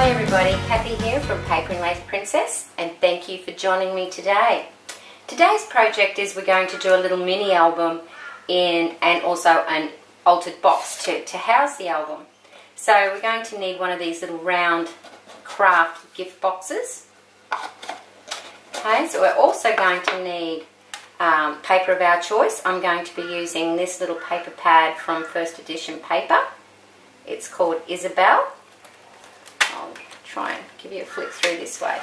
Hi everybody, Kathy here from Paper and Lace Princess, and thank you for joining me today. Today's project is we're going to do a little mini album and also an altered box to house the album. So we're going to need one of these little round craft gift boxes. Okay, so we're also going to need paper of our choice. I'm going to be using this little paper pad from First Edition Paper. It's called Isabel. I'll try and give you a flick through this way.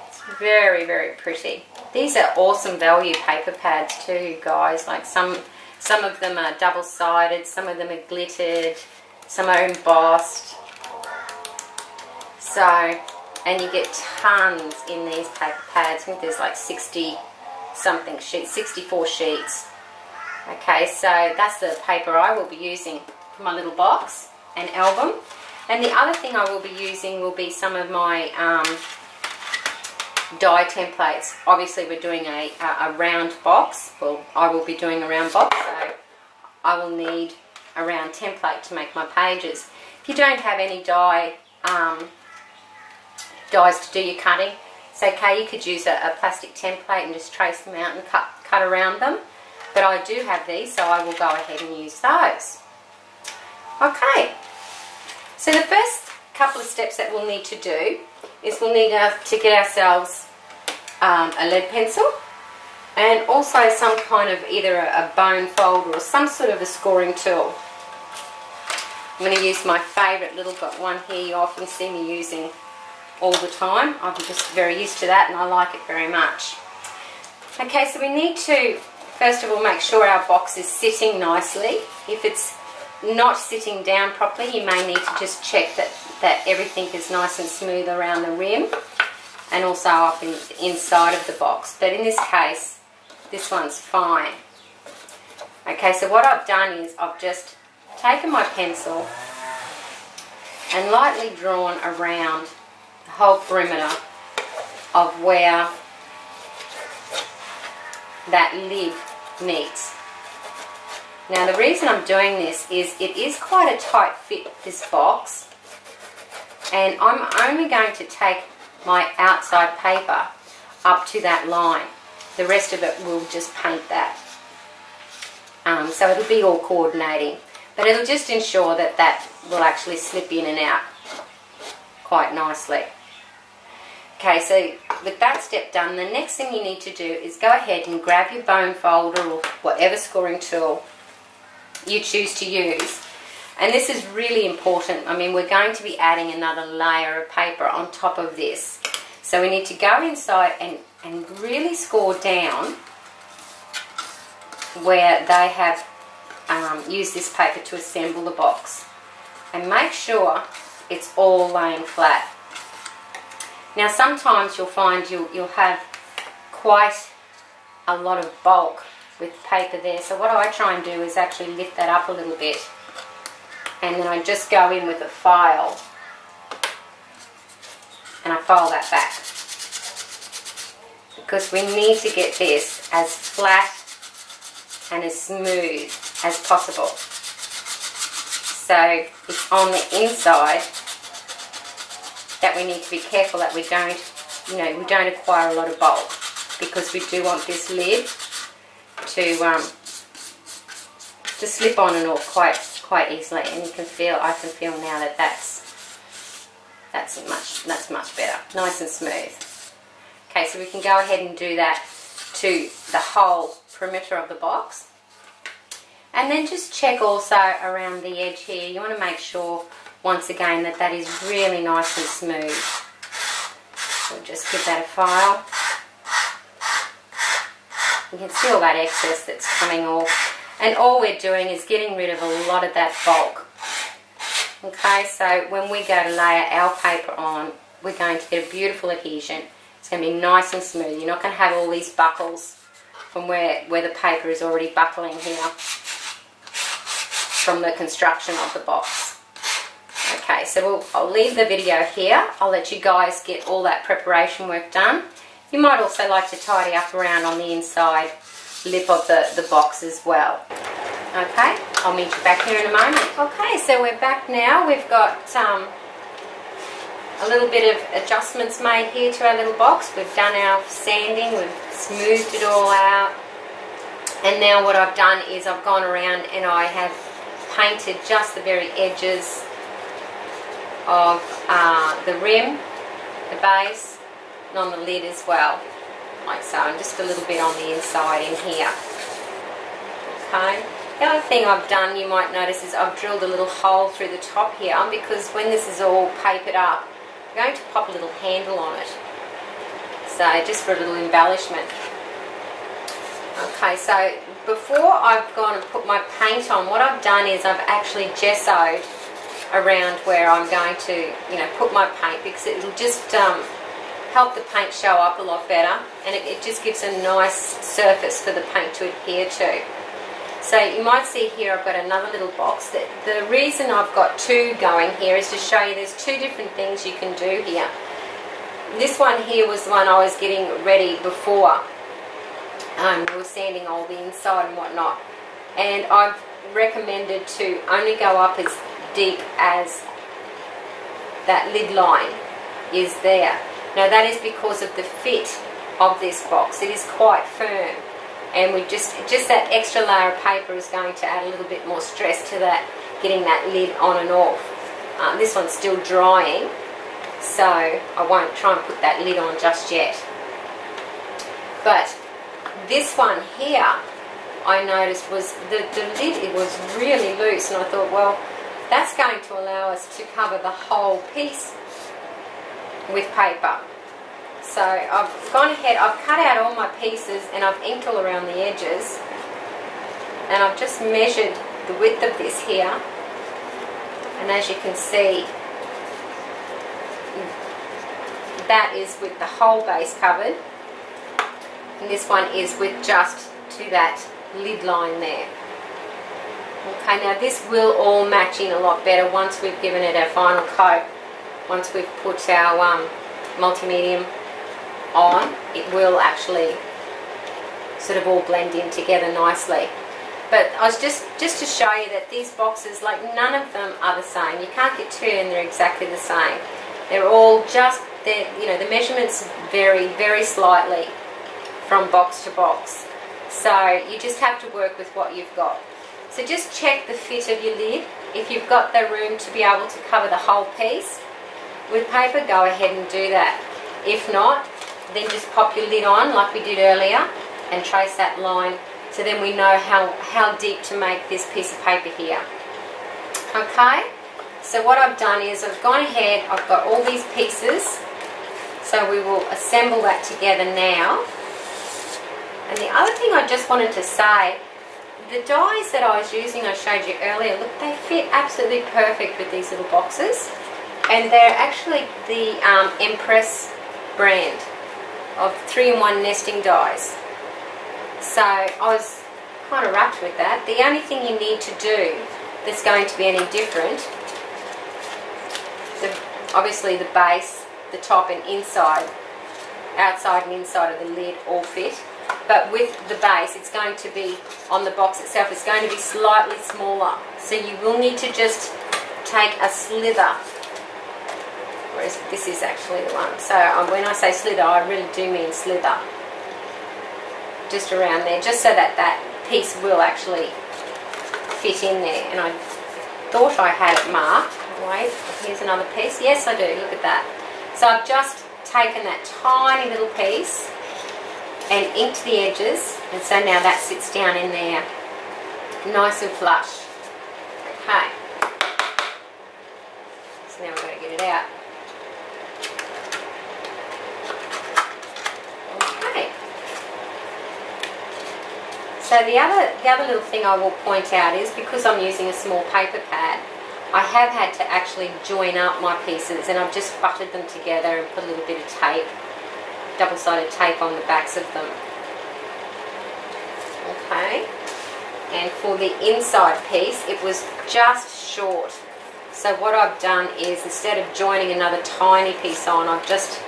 It's very, very pretty. These are awesome value paper pads too, guys. Like some of them are double-sided, some of them are glittered, some are embossed. So, and you get tons in these paper pads. I think there's like 60-something sheets, 64 sheets. Okay, so that's the paper I will be using for my little box and album. And the other thing I will be using will be some of my die templates. Obviously we're doing a round box. Well, I will be doing a round box, so I will need a round template to make my pages. If you don't have any dies to do your cutting, it's okay. You could use a plastic template and just trace them out and cut around them. But I do have these, so I will go ahead and use those. Okay. So the first couple of steps that we'll need to do is we'll need to get ourselves a lead pencil and also some kind of either a bone folder or some sort of a scoring tool. I'm going to use my favourite little one here you often see me using all the time. I'm just very used to that and I like it very much. Okay, so we need to first of all make sure our box is sitting nicely. If it's not sitting down properly, you may need to just check that everything is nice and smooth around the rim and also up inside of the box. But in this case, this one's fine. Okay, so what I've done is I've just taken my pencil and lightly drawn around the whole perimeter of where that lid meets. Now the reason I'm doing this is it is quite a tight fit, this box, and I'm only going to take my outside paper up to that line. The rest of it will just paint that. So it'll be all coordinating, but it'll just ensure that that will actually slip in and out quite nicely. Okay, so with that step done, the next thing you need to do is go ahead and grab your bone folder or whatever scoring tool you choose to use. And this is really important. I mean, we're going to be adding another layer of paper on top of this. So we need to go inside and really score down where they have used this paper to assemble the box. And make sure it's all laying flat. Now sometimes you'll find you'll have quite a lot of bulk with paper there, so what I try and do is actually lift that up a little bit and then I just go in with a file and I file that back because we need to get this as flat and as smooth as possible. So it's on the inside that we need to be careful that we don't acquire a lot of bulk, because we do want this lid to slip on and off quite easily, and I can feel now that that's much better, nice and smooth. Okay, so we can go ahead and do that to the whole perimeter of the box, and then just check also around the edge here. You want to make sure once again that is really nice and smooth. So just give that a file. You can see all that excess that's coming off, and all we're doing is getting rid of a lot of that bulk. Okay, so when we go to layer our paper on, we're going to get a beautiful adhesion. It's going to be nice and smooth. You're not going to have all these buckles from where the paper is already buckling here from the construction of the box. Okay, so I'll leave the video here. I'll let you guys get all that preparation work done. You might also like to tidy up around on the inside lip of the box as well. Okay, I'll meet you back here in a moment. Okay, so we're back now. We've got a little bit of adjustments made here to our little box. We've done our sanding, we've smoothed it all out. And now what I've done is I've gone around and I have painted just the very edges of the rim, the base, and on the lid as well, like so, and just a little bit on the inside in here. Okay. The other thing I've done, you might notice, is I've drilled a little hole through the top here, because when this is all papered up, I'm going to pop a little handle on it. So just for a little embellishment. Okay, so before I've gone and put my paint on, what I've done is I've actually gessoed around where I'm going to, put my paint, because it'll just help the paint show up a lot better, and it just gives a nice surface for the paint to adhere to. So you might see here I've got another little box. The reason I've got two going here is to show you there's two different things you can do here. This one here was the one I was getting ready before. We were sanding all the inside and whatnot. And I've recommended to only go up as deep as that lid line is there. Now that is because of the fit of this box. It is quite firm. And we just that extra layer of paper is going to add a little bit more stress to that, getting that lid on and off. This one's still drying, so I won't try and put that lid on just yet. But this one here, I noticed was the lid, it was really loose, and I thought, well, that's going to allow us to cover the whole piece with paper. So I've gone ahead, I've cut out all my pieces and I've inked all around the edges, and I've just measured the width of this here, and as you can see, that is with the whole base covered, and this one is with just to that lid line there. Okay, now this will all match in a lot better once we've given it our final coat. Once we've put our multi-medium on, it will actually sort of all blend in together nicely. But I was just to show you that these boxes, like, none of them are the same. You can't get two and they're exactly the same. They're all just, the measurements vary very slightly from box to box. So you just have to work with what you've got. So just check the fit of your lid. If you've got the room to be able to cover the whole piece with paper, go ahead and do that. If not, then just pop your lid on like we did earlier and trace that line, so then we know how deep to make this piece of paper here. Okay, so what I've done is I've gone ahead, I've got all these pieces, so we will assemble that together now. And the other thing I just wanted to say, the dies that I was using, I showed you earlier, look, they fit absolutely perfect with these little boxes, and they're actually the Empress brand of 3-in-1 nesting dies. So I was kind of wrapped with that. The only thing you need to do that's going to be any different, obviously the base, the top and inside, outside and inside of the lid all fit, but with the base it's going to be on the box itself, it's going to be slightly smaller, so you will need to just take a slither. Whereas this is actually the one. So when I say slither, I really do mean slither. Just around there, just so that that piece will actually fit in there. And I thought I had it marked. Wait, here's another piece. Yes, I do. Look at that. So I've just taken that tiny little piece and inked the edges. And so now that sits down in there nice and flush. Okay. So now we're going to get it out. So the other little thing I will point out is, because I'm using a small paper pad, I have had to actually join up my pieces, and I've just buttered them together and put a little bit of tape, double-sided tape on the backs of them. Okay, and for the inside piece it was just short, so what I've done is, instead of joining another tiny piece on, I've just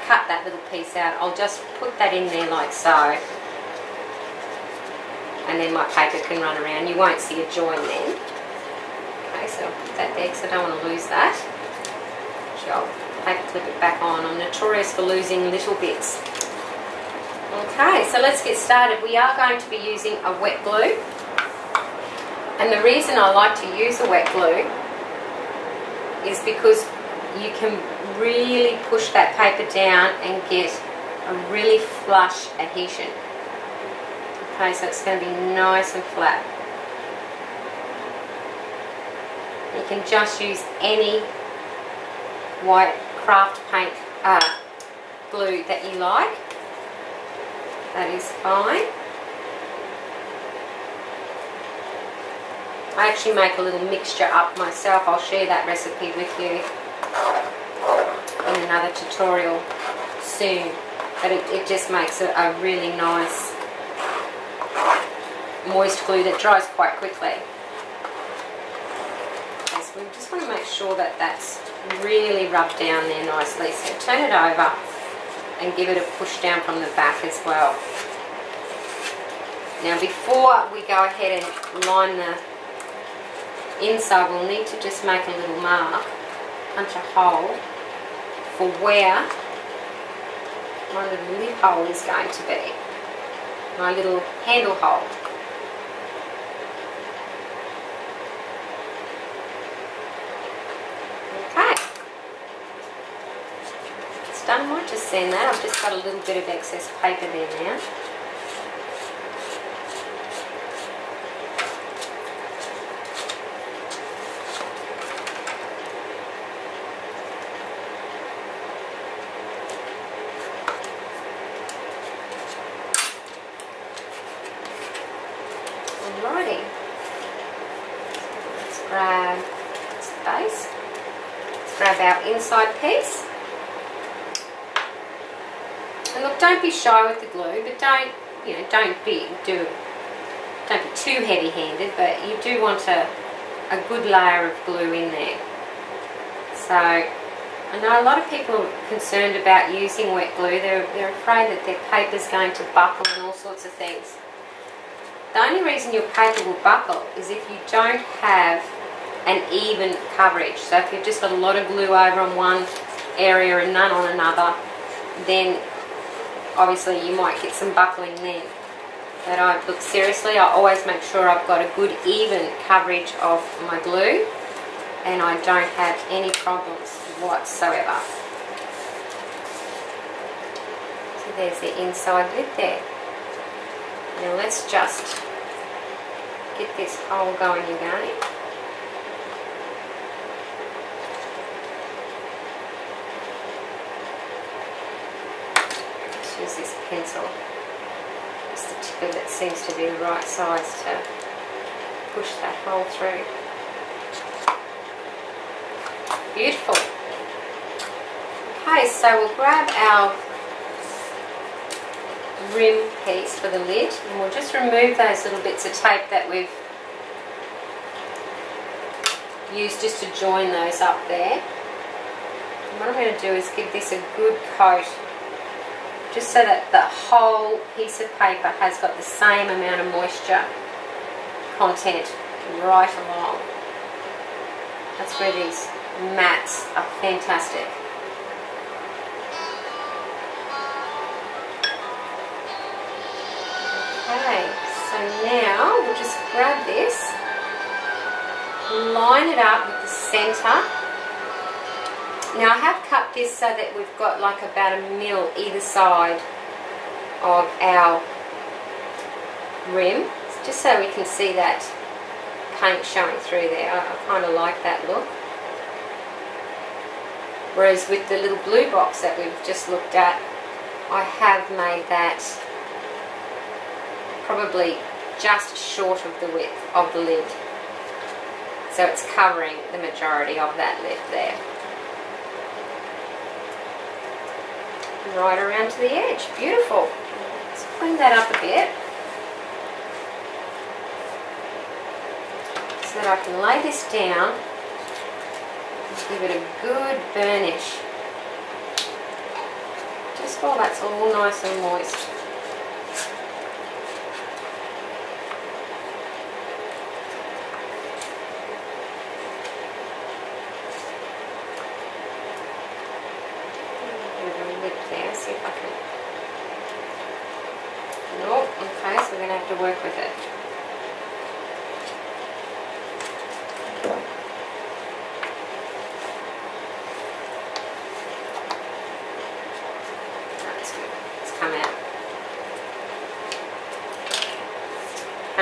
cut that little piece out. I'll just put that in there like so, and then my paper can run around. You won't see a join then. Okay, so I'll put that there because I don't want to lose that. Actually, I'll paper clip it back on. I'm notorious for losing little bits. Okay, so let's get started. We are going to be using a wet glue. And the reason I like to use a wet glue is because you can really push that paper down and get a really flush adhesion. Okay, so it's going to be nice and flat. You can just use any white craft paint glue that you like. That is fine. I actually make a little mixture up myself. I'll share that recipe with you in another tutorial soon. But it just makes a really nice moist glue that dries quite quickly. Okay, so we just want to make sure that that's really rubbed down there nicely. So turn it over and give it a push down from the back as well. Now before we go ahead and line the inside, we'll need to just make a little mark, punch a hole for where my little lid hole is going to be, my little handle hole. Okay, it's done. I might just sand that. I've just got a little bit of excess paper there now. Alrighty, let's grab its base. Let's grab our inside piece. And look, don't be shy with the glue, but don't be too heavy-handed. But you do want a good layer of glue in there. So I know a lot of people are concerned about using wet glue. They're afraid that their paper's going to buckle and all sorts of things. The only reason your paper will buckle is if you don't have an even coverage. So if you've just got a lot of glue over on one area and none on another, then obviously you might get some buckling there. But look, seriously, I always make sure I've got a good even coverage of my glue and I don't have any problems whatsoever. So there's the inside lid there. Now let's just get this hole going again. Let's use this pencil. Just the tip of it seems to be the right size to push that hole through. Beautiful. Okay, so we'll grab our rim piece for the lid and we'll just remove those little bits of tape that we've used just to join those up there. And what I'm going to do is give this a good coat just so that the whole piece of paper has got the same amount of moisture content right along. That's where these mats are fantastic. Okay, so now we'll just grab this, line it up with the centre. Now I have cut this so that we've got like about 1 mil either side of our rim, just so we can see that paint showing through there. I kind of like that look. Whereas with the little blue box that we've just looked at, I have made that probably just short of the width of the lid. So it's covering the majority of that lid there. Right around to the edge. Beautiful. Let's clean that up a bit so that I can lay this down and give it a good burnish. Just while that's all nice and moist.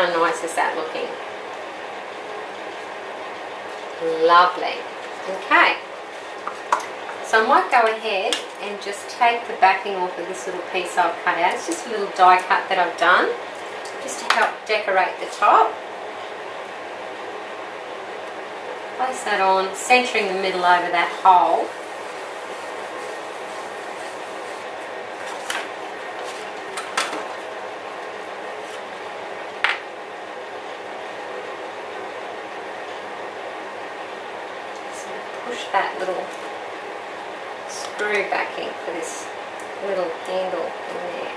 How nice is that looking? Lovely. Okay. So I might go ahead and just take the backing off of this little piece I've cut out. It's just a little die cut that I've done, just to help decorate the top. Place that on, centering the middle over that hole. So push that little screw backing for this little handle in there.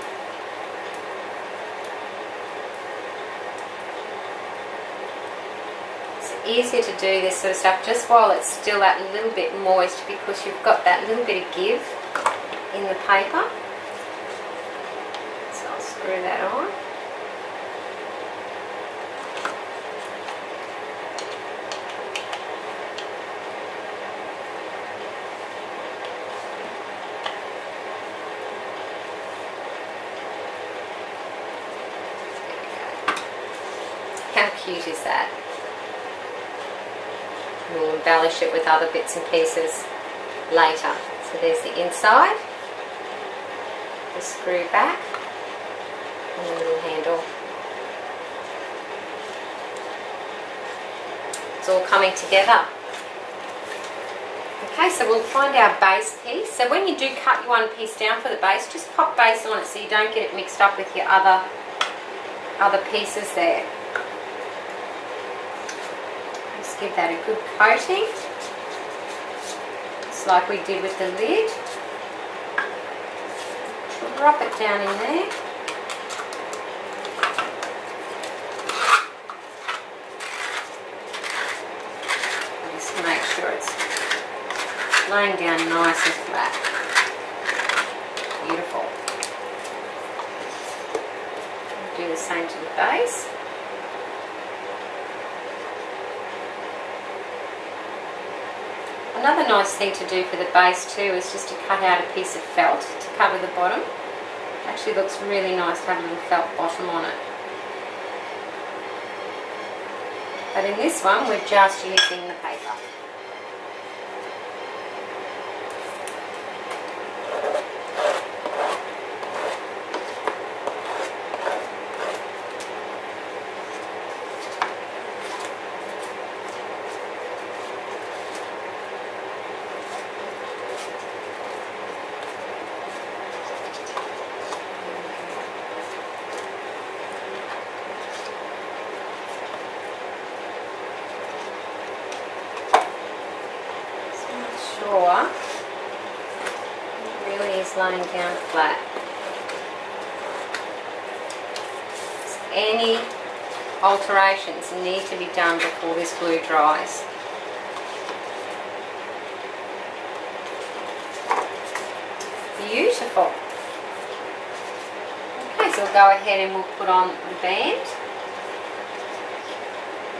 Easier to do this sort of stuff just while it's still that little bit moist, because you've got that little bit of give in the paper. So I'll screw that on. How cute is that? We'll embellish it with other bits and pieces later. So there's the inside, the screw back, and the little handle. It's all coming together. Okay, so we'll find our base piece. So when you do cut your one piece down for the base, just pop base on it so you don't get it mixed up with your other pieces there. Give that a good coating, just like we did with the lid. Drop it down in there. Just make sure it's laying down nice and flat. Beautiful. Do the same to the base. Another nice thing to do for the base too is just to cut out a piece of felt to cover the bottom. It actually looks really nice to have a little felt bottom on it. But in this one we're just using the paper. It really is laying down flat. So any alterations need to be done before this glue dries. Beautiful. Okay, so we'll go ahead and we'll put on the band,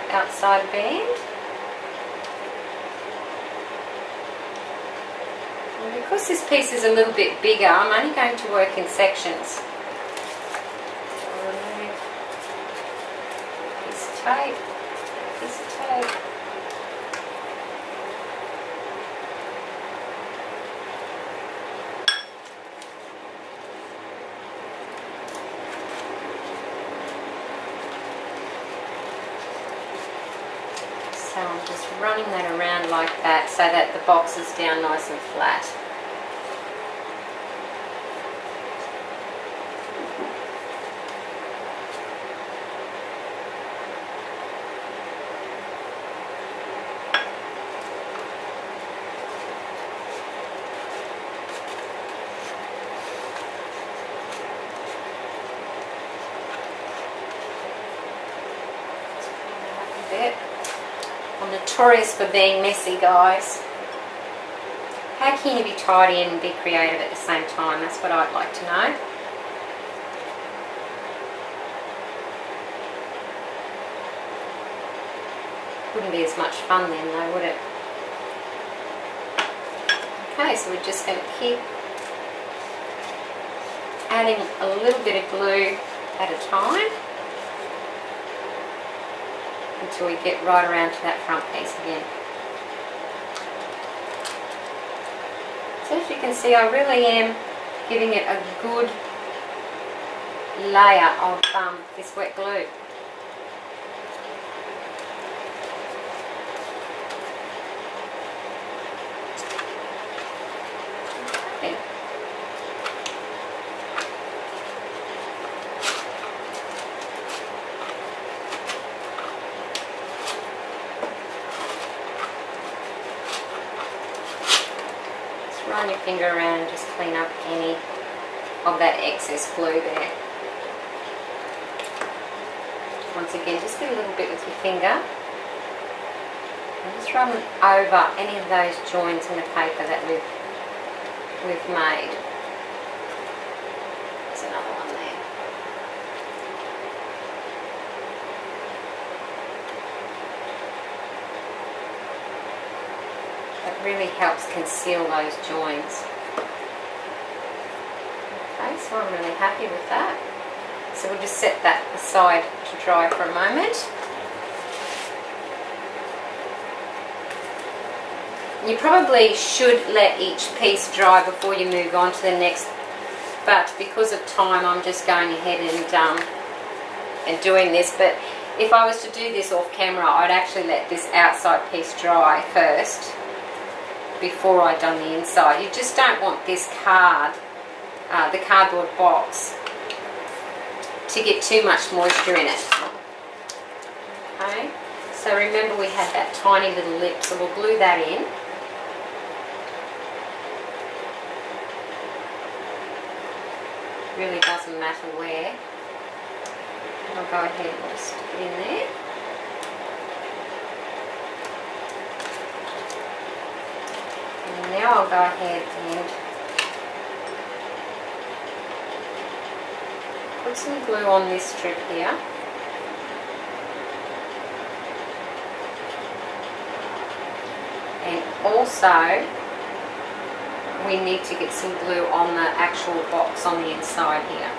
the outside band. And because this piece is a little bit bigger, I'm only going to work in sections. I'll remove a piece of tape, a piece of tape. So I'm just running that around like that so that the box is down nice and flat. I'm notorious for being messy, guys. How can you be tidy and be creative at the same time? That's what I'd like to know. Wouldn't be as much fun then though, would it? Okay, so we're just going to keep adding a little bit of glue at a time. until we get right around to that front piece again. So as you can see, I really am giving it a good layer of this wet glue. Okay. Just run your finger around and just clean up any of that excess glue there. Once again, just get a little bit with your finger and just run over any of those joins in the paper that we've made. There's another one there. That really helps conceal those joins. Okay, so I'm really happy with that. So we'll just set that aside to dry for a moment. You probably should let each piece dry before you move on to the next, but because of time I'm just going ahead and doing this. But if I was to do this off camera, I'd actually let this outside piece dry first before I'd done the inside. You just don't want this card, the cardboard box, to get too much moisture in it. Okay, so remember we had that tiny little lip, so we'll glue that in. Really doesn't matter where. I'll go ahead and just stick it in there. And now I'll go ahead and put some glue on this strip here. And also we need to get some glue on the actual box on the inside here.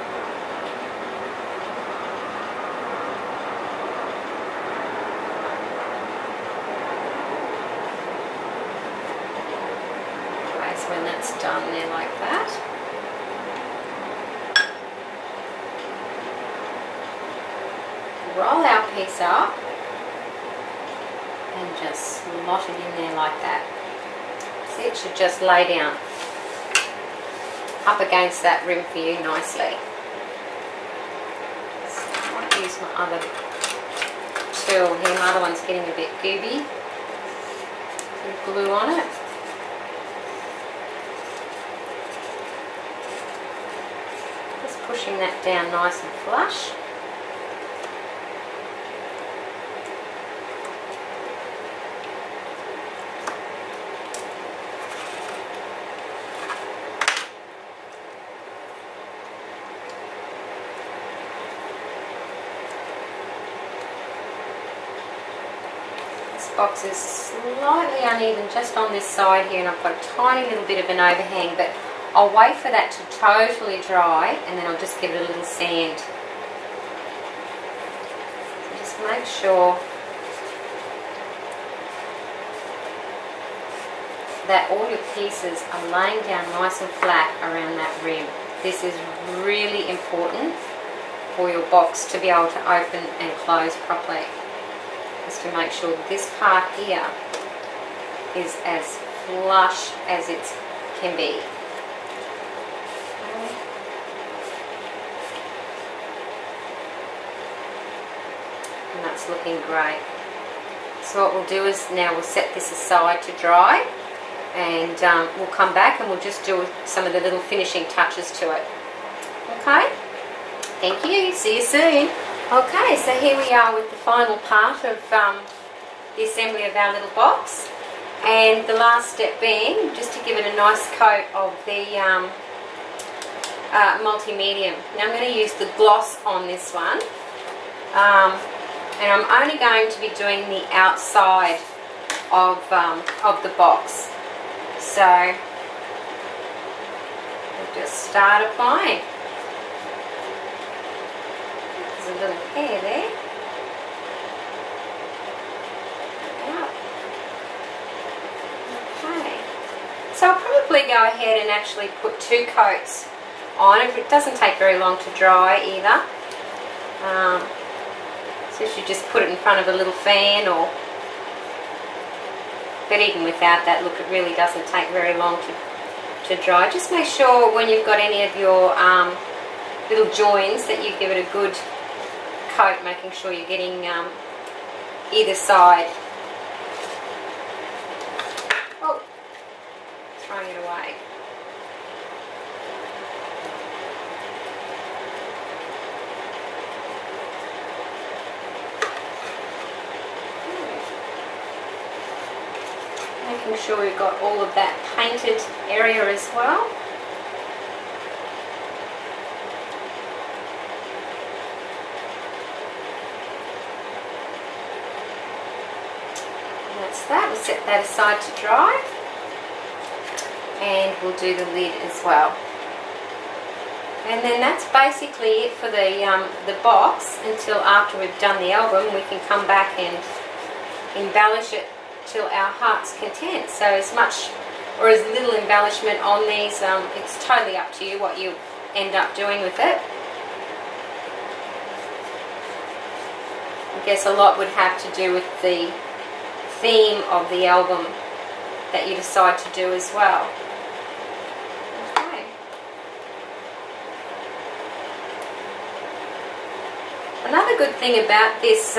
Okay, so when that's done there like that, roll our piece up and just slot it in there like that. See, it should just lay down up against that rim for you nicely. So I might use my other tool here. My other one's getting a bit gooby. Some glue on it. Just pushing that down nice and flush. Box is slightly uneven just on this side here, and I've got a tiny little bit of an overhang, but I'll wait for that to totally dry and then I'll just give it a little sand. So just make sure that all your pieces are laying down nice and flat around that rim. This is really important for your box to be able to open and close properly. Is to make sure this part here is as flush as it can be. Okay. And that's looking great. So what we'll do is now we'll set this aside to dry, and we'll come back and we'll just do some of the little finishing touches to it. Okay? Thank you. See you soon. Okay, so here we are with the final part of the assembly of our little box, and the last step being just to give it a nice coat of the multi-medium. Now I'm going to use the gloss on this one, and I'm only going to be doing the outside of the box. So we'll just start applying. A little hair there. quickly go ahead and actually put 2 coats on. It doesn't take very long to dry either. So you just put it in front of a little fan, but even without that, look, it really doesn't take very long to dry. Just make sure when you've got any of your little joins that you give it a good coat, making sure you're getting either side. Oh, throwing it away. Making sure we've got all of that painted area as well. And that's that. We'll set that aside to dry. And we'll do the lid as well. And then that's basically it for the box until after we've done the album. We can come back and embellish it till our heart's content. So as much or as little embellishment on these, it's totally up to you what you end up doing with it. I guess a lot would have to do with the theme of the album that you decide to do as well. Okay. Another good thing about this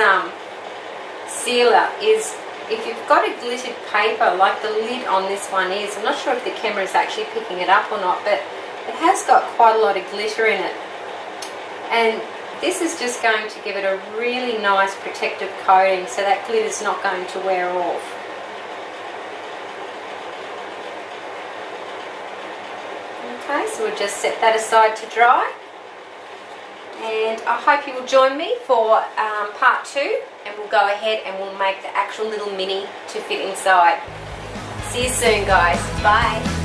sealer is if you've got a glittered paper like the lid on this one is, I'm not sure if the camera is actually picking it up or not, but it has got quite a lot of glitter in it. And this is just going to give it a really nice protective coating so that glitter's not going to wear off. Okay, so we'll just set that aside to dry. And I hope you will join me for part 2, and we'll go ahead and we'll make the actual little mini to fit inside. See you soon, guys. Bye.